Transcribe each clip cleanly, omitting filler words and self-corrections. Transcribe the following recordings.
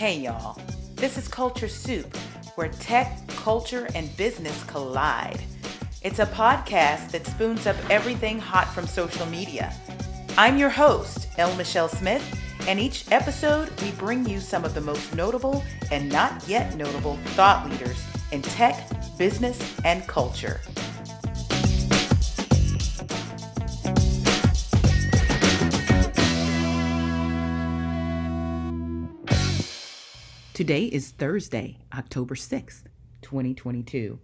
Hey y'all, this is Culture Soup, where tech, culture, and business collide. It's a podcast that spoons up everything hot from social media. I'm your host, L. Michelle Smith, and each episode we bring you some of the most notable and not yet notable thought leaders in tech, business, and culture. Today is Thursday, October 6th, 2022,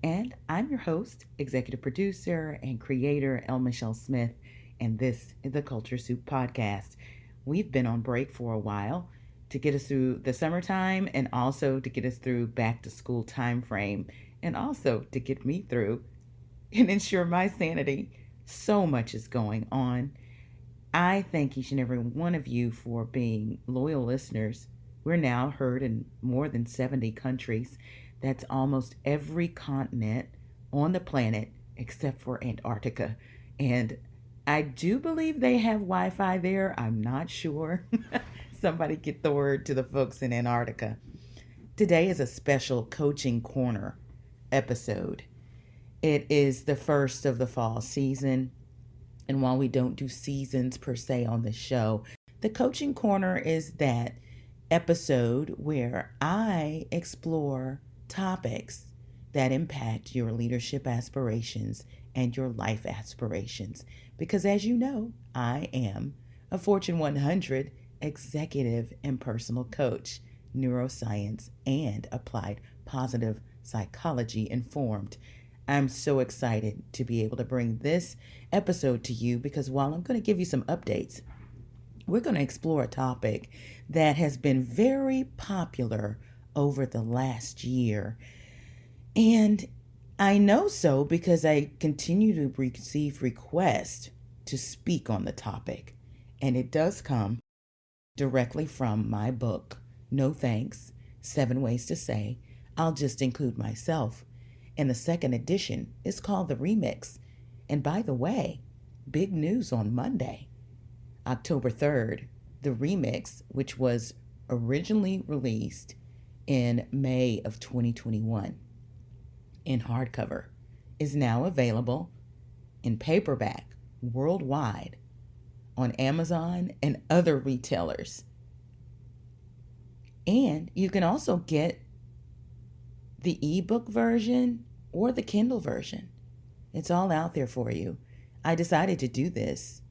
and I'm your host, executive producer, and creator, L. Michelle Smith, and this is the Culture Soup Podcast. We've been on break for a while to get us through the summertime and also to get us through back to school time frame and also to get me through and ensure my sanity. So much is going on. I thank each and every one of you for being loyal listeners. We're now heard in more than 70 countries. That's almost every continent on the planet except for Antarctica. And I do believe they have Wi-Fi there. I'm not sure. Somebody get the word to the folks in Antarctica. Today is a special Coaching Corner episode. It is the first of the fall season. And while we don't do seasons per se on the show, the Coaching Corner is that episode where I explore topics that impact your leadership aspirations and your life aspirations. Because as you know, I am a Fortune 100 executive and personal coach, neuroscience and applied positive psychology informed. I'm so excited to be able to bring this episode to you because while I'm going to give you some updates, we're going to explore a topic that has been very popular over the last year. And I know so because I continue to receive requests to speak on the topic. And it does come directly from my book, No Thanks, 7 Ways to Say, I'll Just Include Myself. And the second edition is called The Remix. And by the way, big news on Monday, October 3rd, the remix, which was originally released in May of 2021 in hardcover, is now available in paperback worldwide on Amazon and other retailers. And you can also get the ebook version or the Kindle version. It's all out there for you. I decided to do this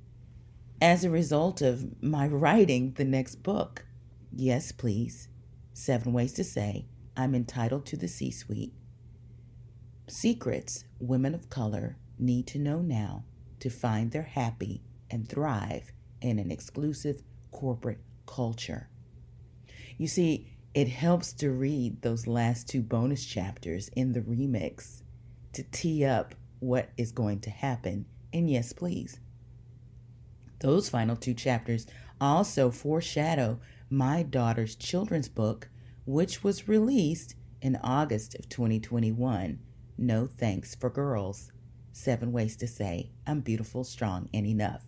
as a result of my writing the next book. Yes, please. 7 Ways to Say I'm Entitled to the C-Suite. Secrets women of color need to know now to find their happy and thrive in an exclusive corporate culture. You see, it helps to read those last 2 bonus chapters in the remix to tee up what is going to happen. And yes, please. Those final 2 chapters also foreshadow my daughter's children's book, which was released in August of 2021, No Thanks for Girls, 7 Ways to Say I'm Beautiful, Strong, and Enough.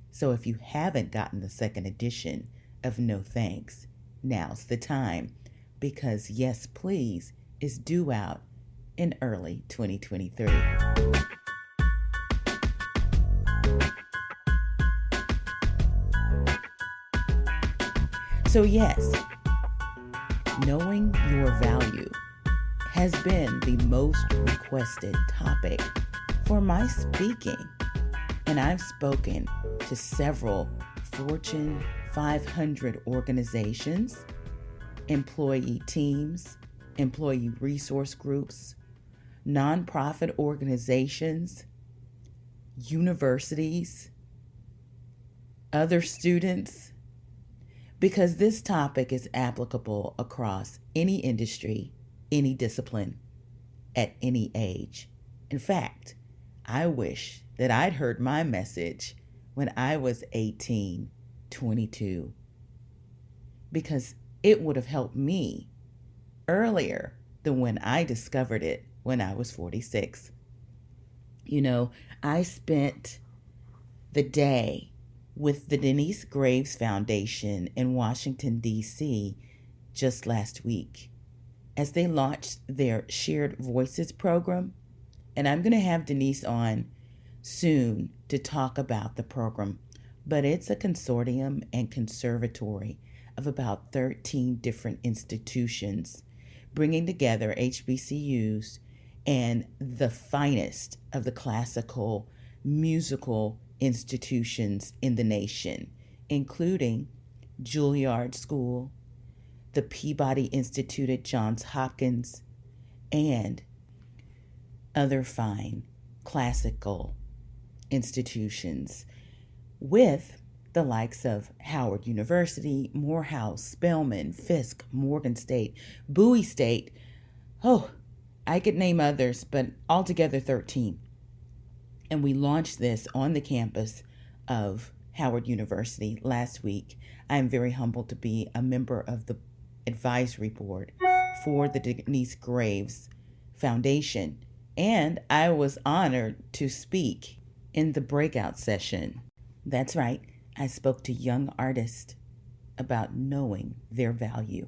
So if you haven't gotten the second edition of No Thanks, now's the time, because Yes Please is due out in early 2023. So yes, knowing your value has been the most requested topic for my speaking. And I've spoken to several Fortune 500 organizations, employee teams, employee resource groups, nonprofit organizations, universities, other students, because this topic is applicable across any industry, any discipline, at any age. In fact, I wish that I'd heard my message when I was 18, 22, because it would have helped me earlier than when I discovered it when I was 46. You know, I spent the day with the Denise Graves Foundation in Washington, D.C., just last week as they launched their Shared Voices program. And I'm going to have Denise on soon to talk about the program. But it's a consortium and conservatory of about 13 different institutions bringing together HBCUs and the finest of the classical musical institutions in the nation, including Juilliard School, the Peabody Institute at Johns Hopkins, and other fine classical institutions with the likes of Howard University, Morehouse, Spelman, Fisk, Morgan State, Bowie State. Oh, I could name others, but altogether 13. And we launched this on the campus of Howard University last week. I am very humbled to be a member of the advisory board for the Denise Graves Foundation, and I was honored to speak in the breakout session. That's right, I spoke to young artists about knowing their value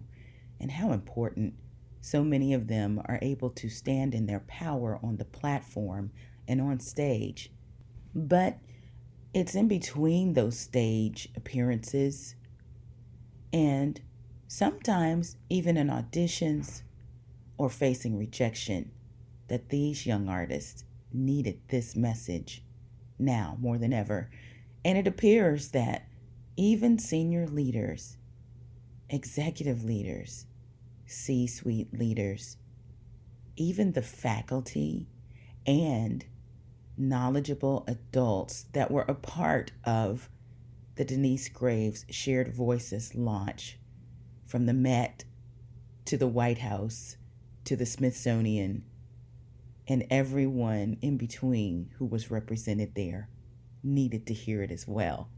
and how important so many of them are able to stand in their power on the platform and on stage. But it's in between those stage appearances and sometimes even in auditions or facing rejection that these young artists needed this message now more than ever. And it appears that even senior leaders, executive leaders, C-suite leaders, even the faculty and knowledgeable adults that were a part of the Denise Graves Shared Voices launch, from the Met to the White House to the Smithsonian and everyone in between who was represented there, needed to hear it as well.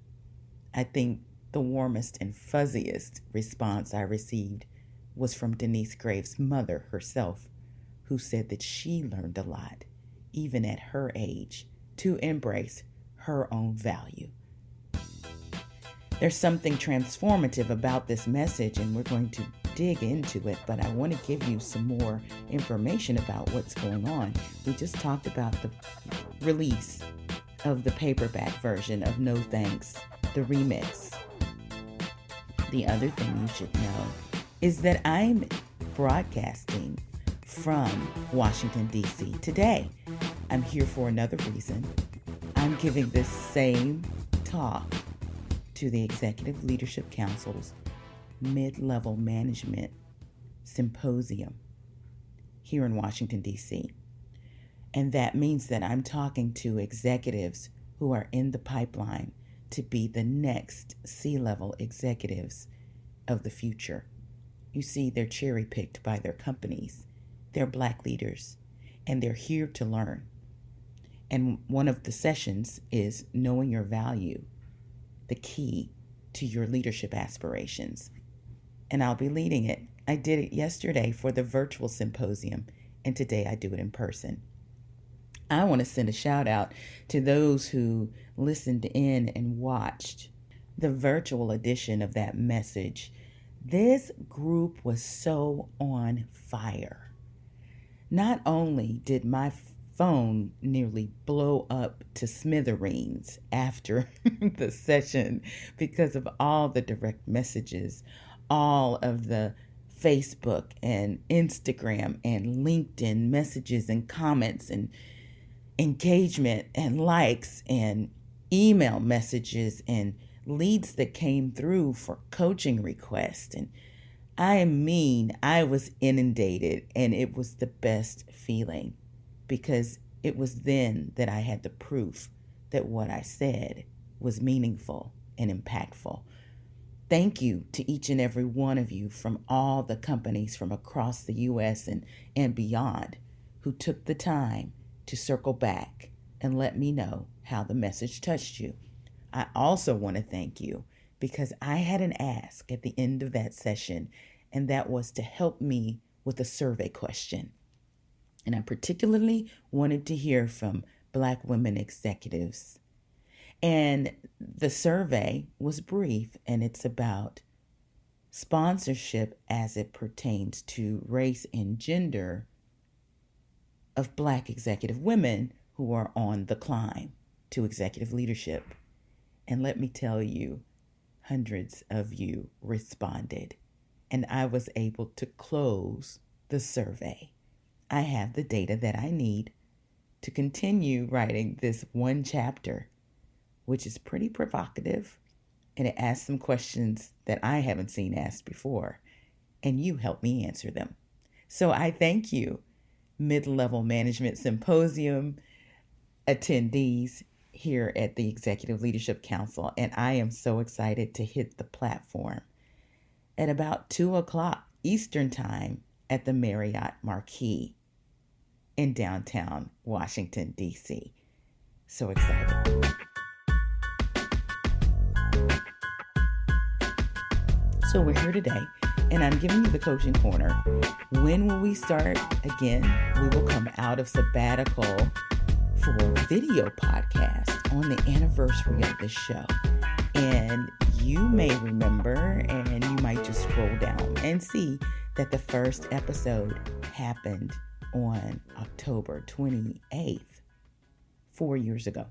I think the warmest and fuzziest response I received was from Denise Graves' mother herself, who said that she learned a lot, even at her age, to embrace her own value. There's something transformative about this message, and we're going to dig into it, but I want to give you some more information about what's going on. We just talked about the release of the paperback version of No Thanks, the remix. The other thing you should know is that I'm broadcasting from Washington, D.C. today. I'm here for another reason. I'm giving this same talk to the Executive Leadership Council's Mid-Level Management Symposium here in Washington, D.C. And that means that I'm talking to executives who are in the pipeline to be the next C-level executives of the future. You see, they're cherry-picked by their companies. They're Black leaders, and they're here to learn. And one of the sessions is knowing your value, the key to your leadership aspirations. And I'll be leading it. I did it yesterday for the virtual symposium, and today I do it in person. I want to send a shout out to those who listened in and watched the virtual edition of that message. This group was so on fire. Not only did my phone nearly blow up to smithereens after the session because of all the direct messages, all of the Facebook and Instagram and LinkedIn messages and comments and engagement and likes and email messages and leads that came through for coaching requests. And I was inundated, and it was the best feeling because it was then that I had the proof that what I said was meaningful and impactful. Thank you to each and every one of you from all the companies from across the U.S. and beyond who took the time to circle back and let me know how the message touched you. I also want to thank you because I had an ask at the end of that session, and that was to help me with a survey question. And I particularly wanted to hear from Black women executives. And the survey was brief, and it's about sponsorship as it pertains to race and gender of Black executive women who are on the climb to executive leadership. And let me tell you, hundreds of you responded, and I was able to close the survey. I have the data that I need to continue writing this one chapter, which is pretty provocative, and it asks some questions that I haven't seen asked before, and you help me answer them. So I thank you, Mid-Level Management Symposium attendees here at the Executive Leadership Council, and I am so excited to hit the platform at about 2 o'clock Eastern Time at the Marriott Marquis in downtown Washington, D.C. So excited. So we're here today, and I'm giving you the Coaching Corner. When will we start again? We will come out of sabbatical for video podcast on the anniversary of the show. And you may remember, and you might just scroll down and see that the first episode happened on October 28th, 4 years ago.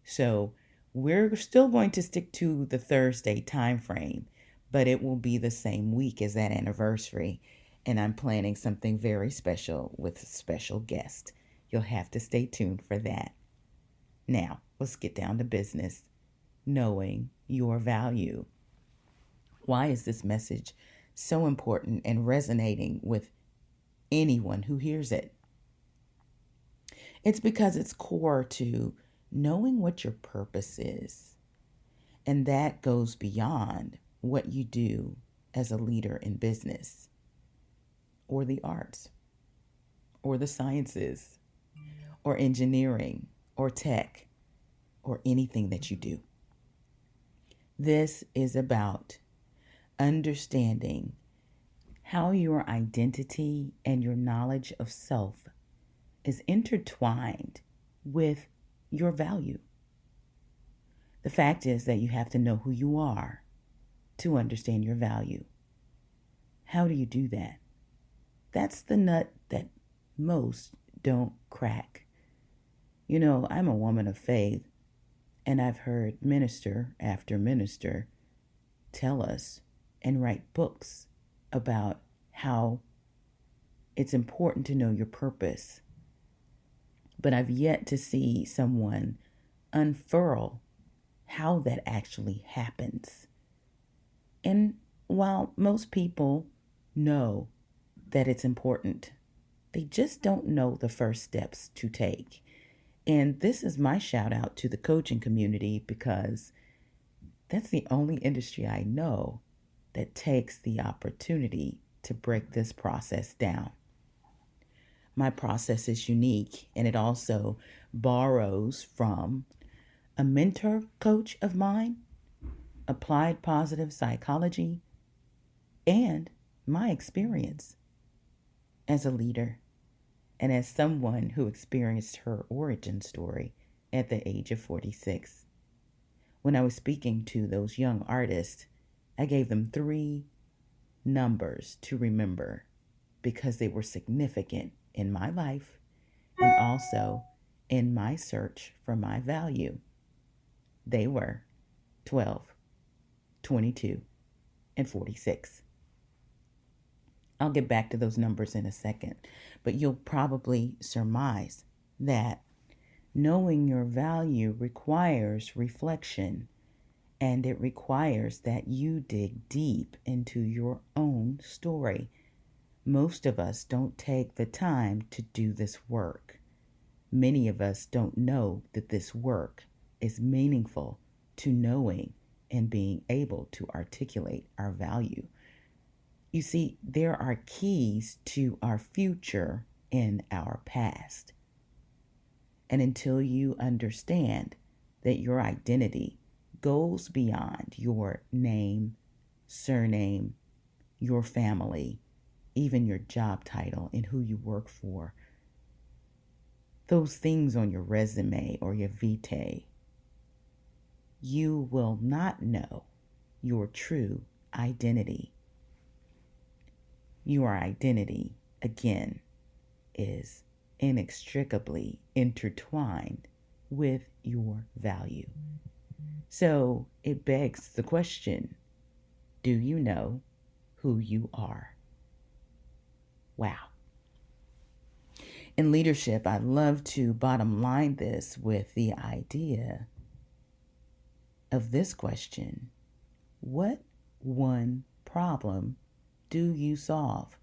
So we're still going to stick to the Thursday time frame, but it will be the same week as that anniversary. And I'm planning something very special with a special guest. You'll have to stay tuned for that. Now, let's get down to business. Knowing your value. Why is this message so important and resonating with anyone who hears it? It's because it's core to knowing what your purpose is. And that goes beyond what you do as a leader in business, or the arts, or the sciences, or engineering, or tech, or anything that you do. This is about understanding how your identity and your knowledge of self is intertwined with your value. The fact is that you have to know who you are to understand your value. How do you do that? That's the nut that most don't crack. You know, I'm a woman of faith, and I've heard minister after minister tell us and write books about how it's important to know your purpose. But I've yet to see someone unfurl how that actually happens. And while most people know that it's important, they just don't know the first steps to take. And this is my shout out to the coaching community, because that's the only industry I know that takes the opportunity to break this process down. My process is unique, and it also borrows from a mentor coach of mine, applied positive psychology, and my experience as a leader and as someone who experienced her origin story at the age of 46. When I was speaking to those young artists, I gave them 3 numbers to remember because they were significant in my life and also in my search for my value. They were 12, 22, and 46. I'll get back to those numbers in a second, but you'll probably surmise that knowing your value requires reflection, and it requires that you dig deep into your own story. Most of us don't take the time to do this work. Many of us don't know that this work is meaningful to knowing and being able to articulate our value. You see, there are keys to our future in our past. And until you understand that your identity goes beyond your name, surname, your family, even your job title and who you work for, those things on your resume or your vitae, you will not know your true identity Your identity, again, is inextricably intertwined with your value. So it begs the question, do you know who you are? Wow. In leadership, I love to bottom line this with the idea of this question: what one problem do you solve?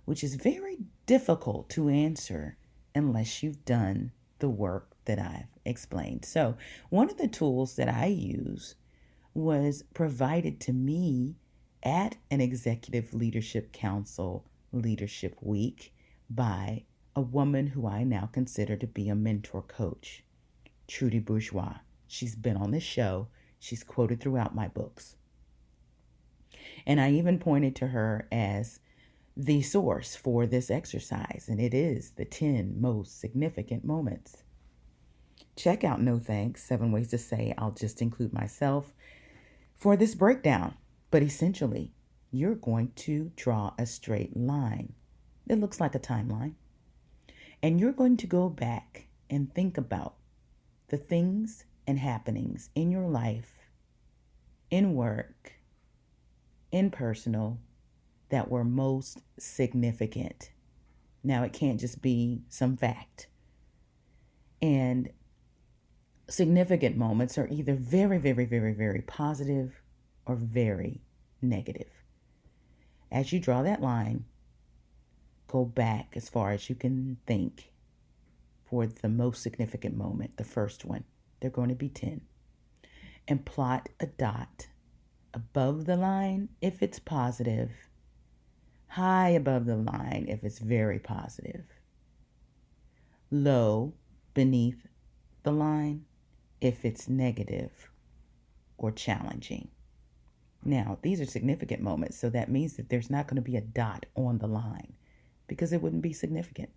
Which is very difficult to answer unless you've done the work that I've explained. So, one of the tools that I use was provided to me at an Executive Leadership Council Leadership Week by a woman who I now consider to be a mentor coach, Trudy Bourgeois. She's been on this show. She's quoted throughout my books. And I even pointed to her as the source for this exercise, and it is the 10 most significant moments. Check out No Thanks, 7 Ways to Say I'll Just Include Myself for this breakdown. But essentially, you're going to draw a straight line. It looks like a timeline. And you're going to go back and think about the things and happenings in your life, in work, in personal, that were most significant. Now, it can't just be some fact. And significant moments are either very, very, very, very positive or very negative. As you draw that line, go back as far as you can think for the most significant moment, the first one. They're going to be 10. And plot a dot above the line if it's positive, high above the line if it's very positive, low beneath the line if it's negative or challenging. Now, these are significant moments, so that means that there's not going to be a dot on the line because it wouldn't be significant.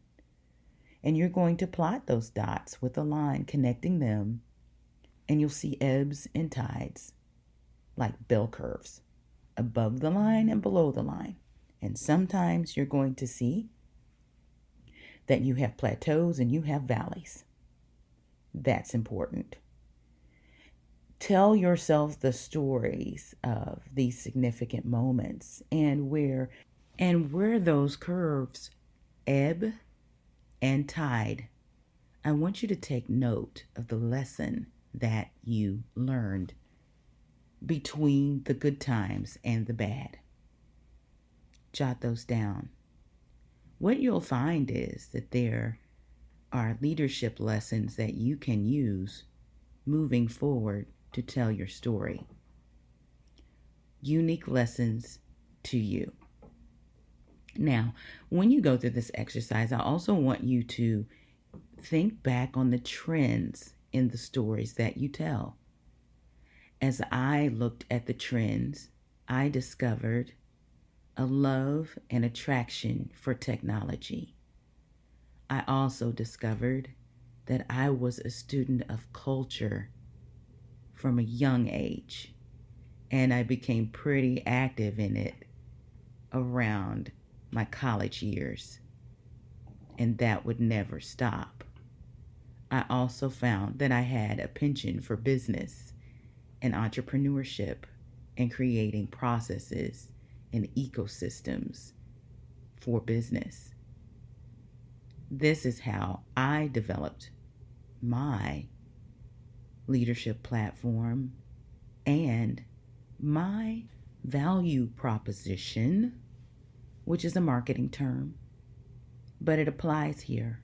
And you're going to plot those dots with a line connecting them, and you'll see ebbs and tides like bell curves above the line and below the line. And sometimes you're going to see that you have plateaus and you have valleys. That's important. Tell yourself the stories of these significant moments and where those curves ebb and tide. I want you to take note of the lesson that you learned between the good times and the bad. Jot those down. What you'll find is that there are leadership lessons that you can use moving forward to tell your story. Unique lessons to you. Now, when you go through this exercise, I also want you to think back on the trends in the stories that you tell. As I looked at the trends, I discovered a love and attraction for technology. I also discovered that I was a student of culture from a young age, and I became pretty active in it around my college years, and that would never stop. I also found that I had a penchant for business and entrepreneurship and creating processes and ecosystems for business. This is how I developed my leadership platform and my value proposition, which is a marketing term, but it applies here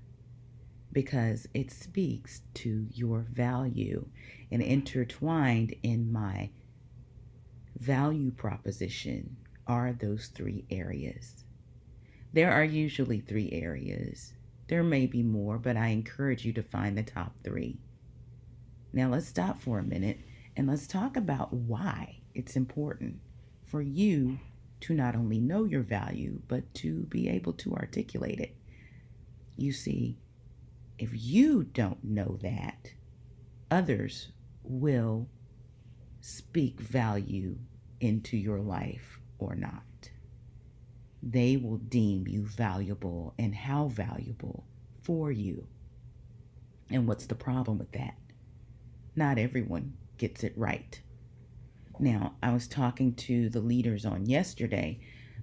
because it speaks to your value. And intertwined in my value proposition are those 3 areas. There are usually 3 areas. There may be more, but I encourage you to find the top 3. Now let's stop for a minute and let's talk about why it's important for you to not only know your value, but to be able to articulate it. You see, if you don't know that, others will speak value into your life or not. they will deem you valuable and how valuable for you. And what's the problem with that? Not everyone gets it right. Now, I was talking to the leaders on yesterday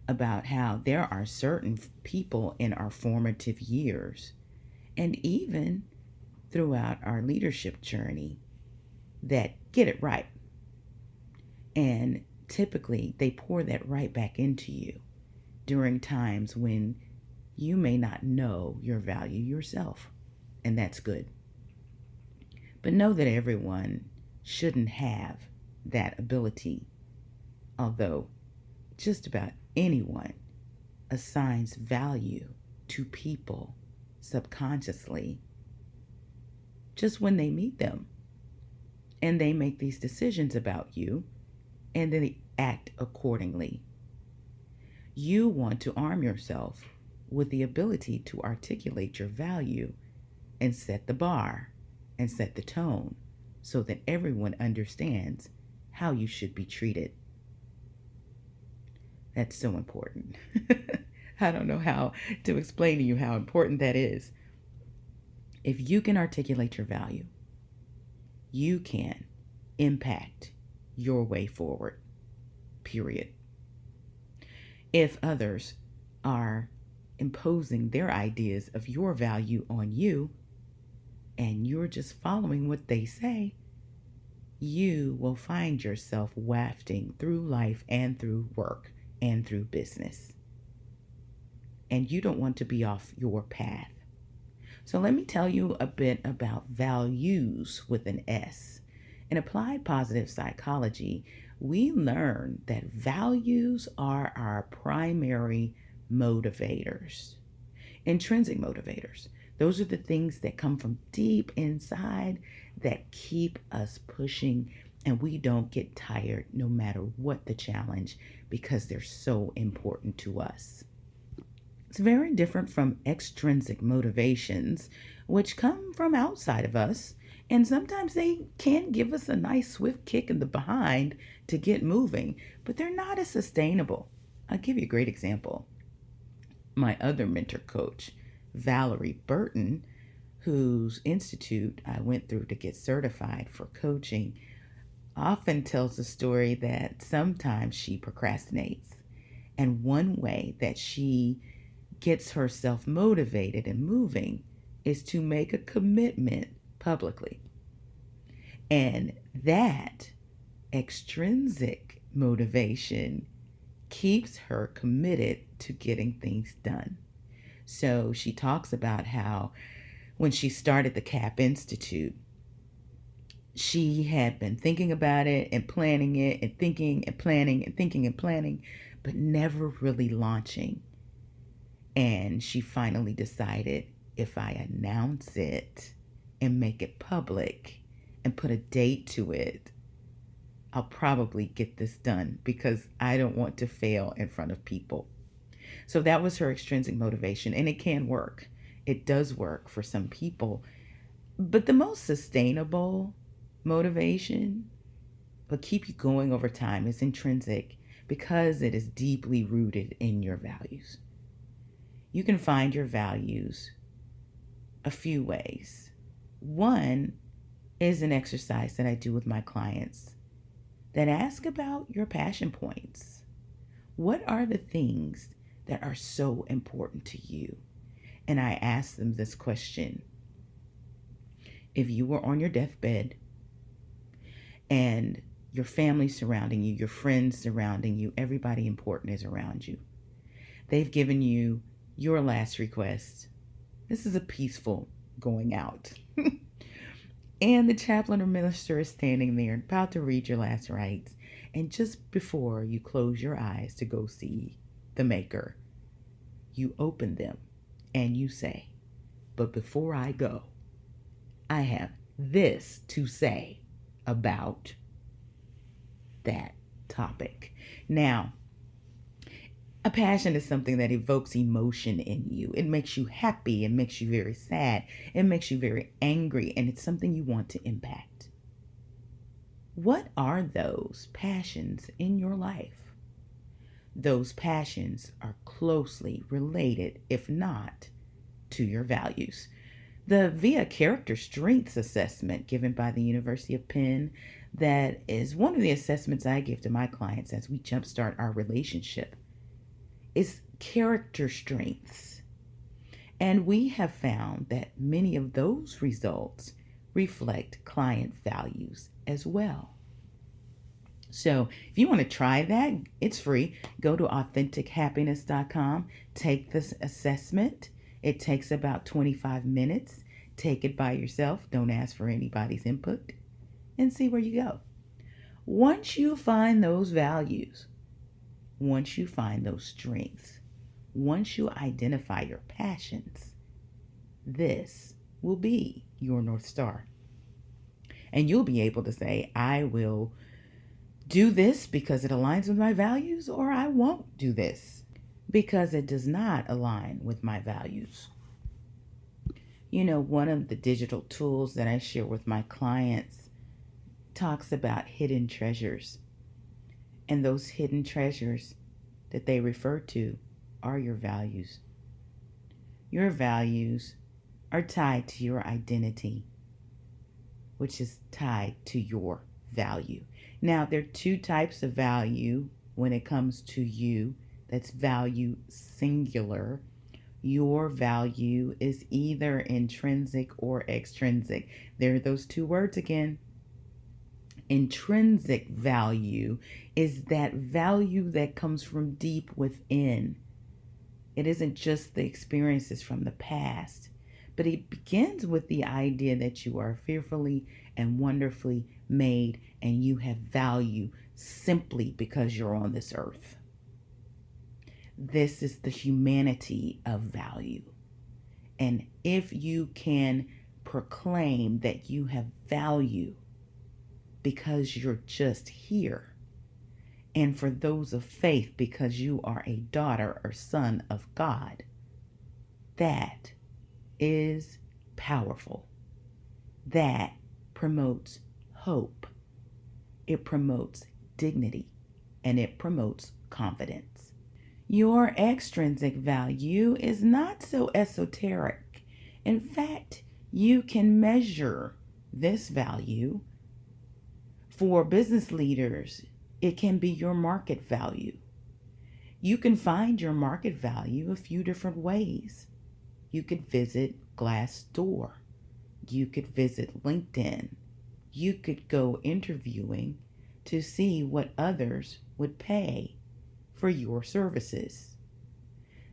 about how there are certain people in our formative years and even throughout our leadership journey that get it right. And typically they pour that right back into you during times when you may not know your value yourself. And that's good. But know that everyone shouldn't have that ability, although just about anyone assigns value to people subconsciously just when they meet them. And they make these decisions about you and then they act accordingly. You want to arm yourself with the ability to articulate your value and set the bar and set the tone so that everyone understands how you should be treated. That's so important. I don't know how to explain to you how important that is. If you can articulate your value, you can impact your way forward, period. If others are imposing their ideas of your value on you and you're just following what they say, you will find yourself wafting through life and through work and through business. And you don't want to be off your path. So let me tell you a bit about values with an S. In applied positive psychology, we learn that values are our primary motivators, intrinsic motivators. Those are the things that come from deep inside that keep us pushing, and we don't get tired no matter what the challenge because they're so important to us. It's very different from extrinsic motivations, which come from outside of us, and sometimes they can give us a nice swift kick in the behind to get moving, but they're not as sustainable. I'll give you a great example. My other mentor coach, Valerie Burton, whose institute I went through to get certified for coaching, often tells the story that sometimes she procrastinates. And one way that she gets herself motivated and moving is to make a commitment publicly. And that extrinsic motivation keeps her committed to getting things done. So she talks about how when she started the CAP Institute, she had been thinking about it and planning it and thinking and planning and thinking and planning, but never really launching. And she finally decided, if I announce it and make it public and put a date to it, I'll probably get this done because I don't want to fail in front of people. So that was her extrinsic motivation, and it can work. It does work for some people. But the most sustainable motivation, but keep you going over time, is intrinsic because it is deeply rooted in your values. You can find your values a few ways. One is an exercise that I do with my clients that ask about your passion points. What are the things that are so important to you? And I ask them this question. If you were on your deathbed and your family surrounding you, your friends surrounding you, everybody important is around you, they've given you your last request. This is a peaceful going out. And the chaplain or minister is standing there about to read your last rites. And just before you close your eyes to go see the Maker, you open them and you say, but before I go, I have this to say about that topic. Now, a passion is something that evokes emotion in you. It makes you happy. It makes you very sad. It makes you very angry. And it's something you want to impact. What are those passions in your life? those passions are closely related, if not to your values. The VIA Character Strengths Assessment given by the University of Penn, that is one of the assessments I give to my clients as we jumpstart our relationship, is character strengths. And we have found that many of those results reflect client values as well. So if you want to try that, it's free. Go to AuthenticHappiness.com, take this assessment. It takes about 25 minutes. Take it by yourself. Don't ask for anybody's input and see where you go. Once you find those values, once you find those strengths, once you identify your passions, this will be your North Star. And you'll be able to say, I will do this because it aligns with my values, or I won't do this because it does not align with my values. You know, one of the digital tools that I share with my clients talks about hidden treasures. And those hidden treasures that they refer to are your values. Your values are tied to your identity, which is tied to your value. Now, there are two types of value when it comes to you. That's value singular. Your value is either intrinsic or extrinsic. There are those two words again. Intrinsic value is that value that comes from deep within. It isn't just the experiences from the past, but it begins with the idea that you are fearfully and wonderfully made and you have value simply because you're on this earth. This is the humanity of value. And if you can proclaim that you have value because you're just here, and for those of faith because you are a daughter or son of God, that is powerful. That promotes hope. It promotes dignity, and it promotes confidence. Your extrinsic value is not so esoteric. In fact, you can measure this value. For business leaders, it can be your market value. You can find your market value a few different ways. You could visit Glassdoor. You could visit LinkedIn. You could go interviewing to see what others would pay for your services.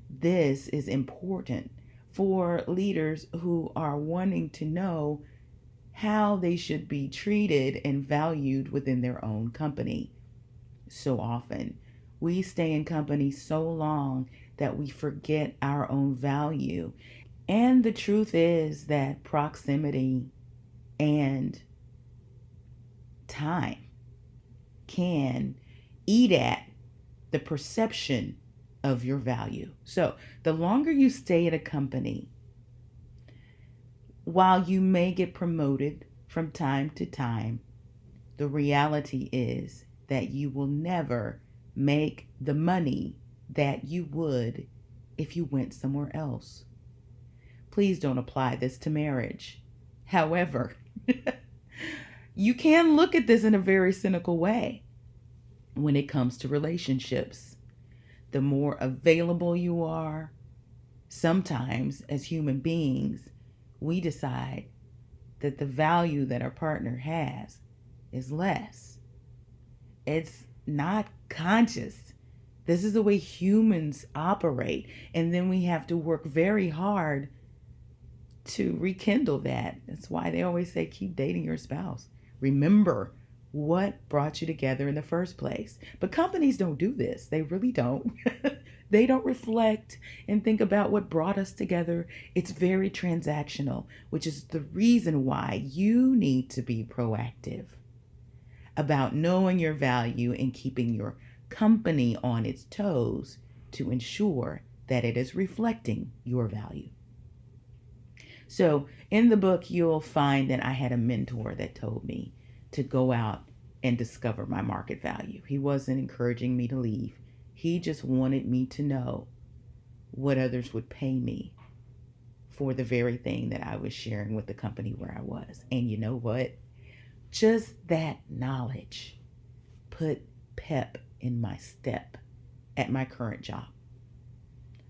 This is important for leaders who are wanting to know how they should be treated and valued within their own company. So often, we stay in companies so long that we forget our own value. And the truth is that proximity and time can eat at the perception of your value. So the longer you stay at a company, while you may get promoted from time to time, the reality is that you will never make the money that you would if you went somewhere else. Please don't apply this to marriage. However, you can look at this in a very cynical way when it comes to relationships. The more available you are, sometimes as human beings, we decide that the value that our partner has is less. It's not conscious. This is the way humans operate. And then we have to work very hard to rekindle that. That's why they always say keep dating your spouse. Remember what brought you together in the first place. But companies don't do this. They really don't. They don't reflect and think about what brought us together. It's very transactional, which is the reason why you need to be proactive about knowing your value and keeping your company on its toes to ensure that it is reflecting your value. So in the book, you'll find that I had a mentor that told me to go out and discover my market value. He wasn't encouraging me to leave. He just wanted me to know what others would pay me for the very thing that I was sharing with the company where I was. And you know what? Just that knowledge put pep in my step at my current job.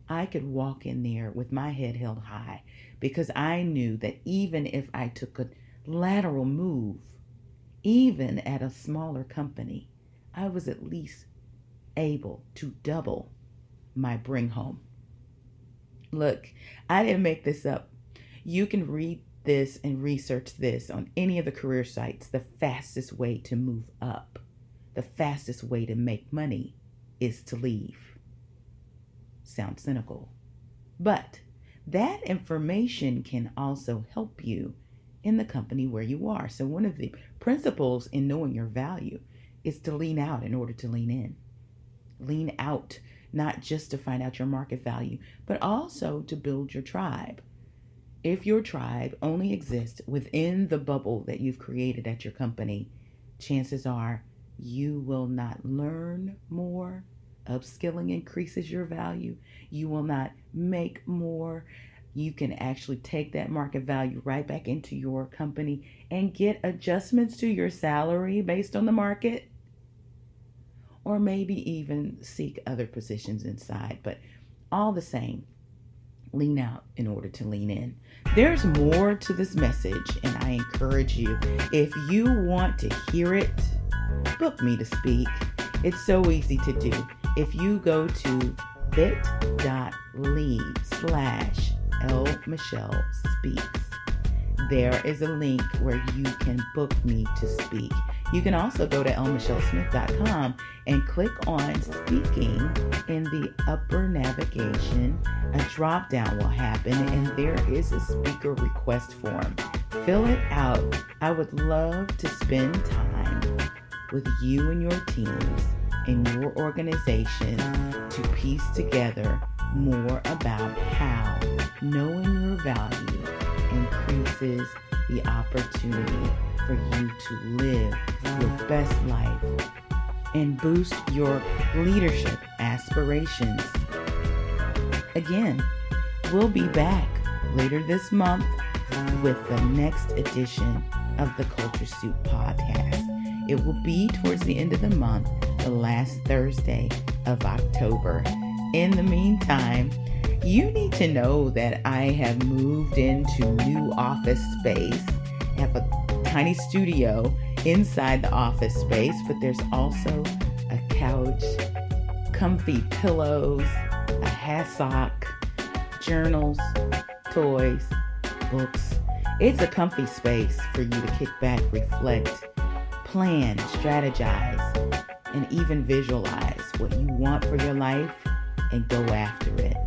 I could walk in there with my head held high because I knew that even if I took a lateral move, even at a smaller company, I was at least able to double my bring home. Look, I didn't make this up. You can read this and research this on any of the career sites. The fastest way to move up, the fastest way to make money is to leave. Sounds cynical, but that information can also help you in the company where you are. So one of the principles in knowing your value is to lean out in order to lean in. Lean out, not just to find out your market value, but also to build your tribe. If your tribe only exists within the bubble that you've created at your company, chances are you will not learn more. Upskilling increases your value. You will not make more. You can actually take that market value right back into your company and get adjustments to your salary based on the market, or maybe even seek other positions inside. But all the same, lean out in order to lean in. There's more to this message, and I encourage you, if you want to hear it, book me to speak. It's so easy to do. If you go to bit.ly/LMichelleSpeaks, there is a link where you can book me to speak. You can also go to lmichellesmith.com and click on speaking. In the upper navigation, a drop down will happen and there is a speaker request form. Fill it out. I would love to spend time with you and your teams in your organization to piece together more about how knowing your value increases the opportunity for you to live your best life and boost your leadership aspirations. Again, we'll be back later this month with the next edition of the Culture Soup Podcast. It will be towards the end of the month, the last Thursday of October. In the meantime, you need to know that I have moved into new office space. I have a tiny studio inside the office space, but there's also a couch, comfy pillows, a hassock, journals, toys, books. It's a comfy space for you to kick back, reflect, plan, strategize, and even visualize what you want for your life and go after it.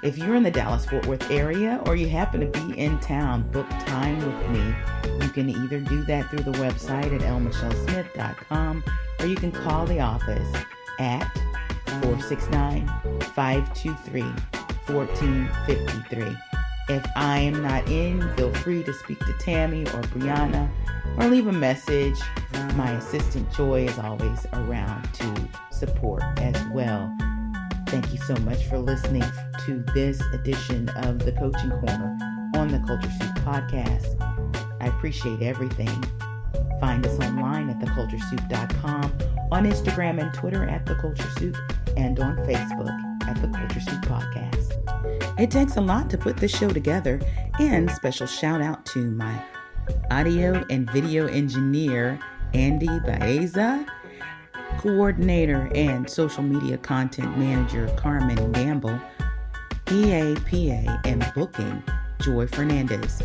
If you're in the Dallas-Fort Worth area or you happen to be in town, book time with me. You can either do that through the website at lmichellesmith.com or you can call the office at 469-523-1453. If I am not in, feel free to speak to Tammy or Brianna or leave a message. My assistant Joy is always around to support as well. Thank you so much for listening to this edition of the Coaching Corner on the Culture Soup Podcast. I appreciate everything. Find us online at theculturesoup.com, on Instagram and Twitter at The Culture Soup, and on Facebook at The Culture Soup Podcast. It takes a lot to put this show together, and special shout out to my audio and video engineer, Andy Baeza, coordinator and social media content manager, Carmen Gamble, EAPA and booking, Joy Fernandez.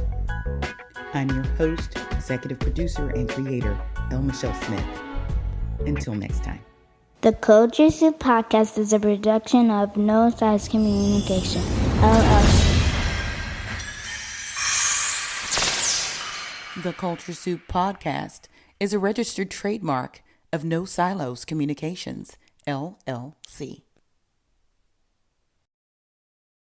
I'm your host, executive producer, and creator, L. Michelle Smith. Until next time. The Culture Soup Podcast is a production of No Size Communication, LLC. The Culture Soup Podcast is a registered trademark of No Silos Communications, LLC.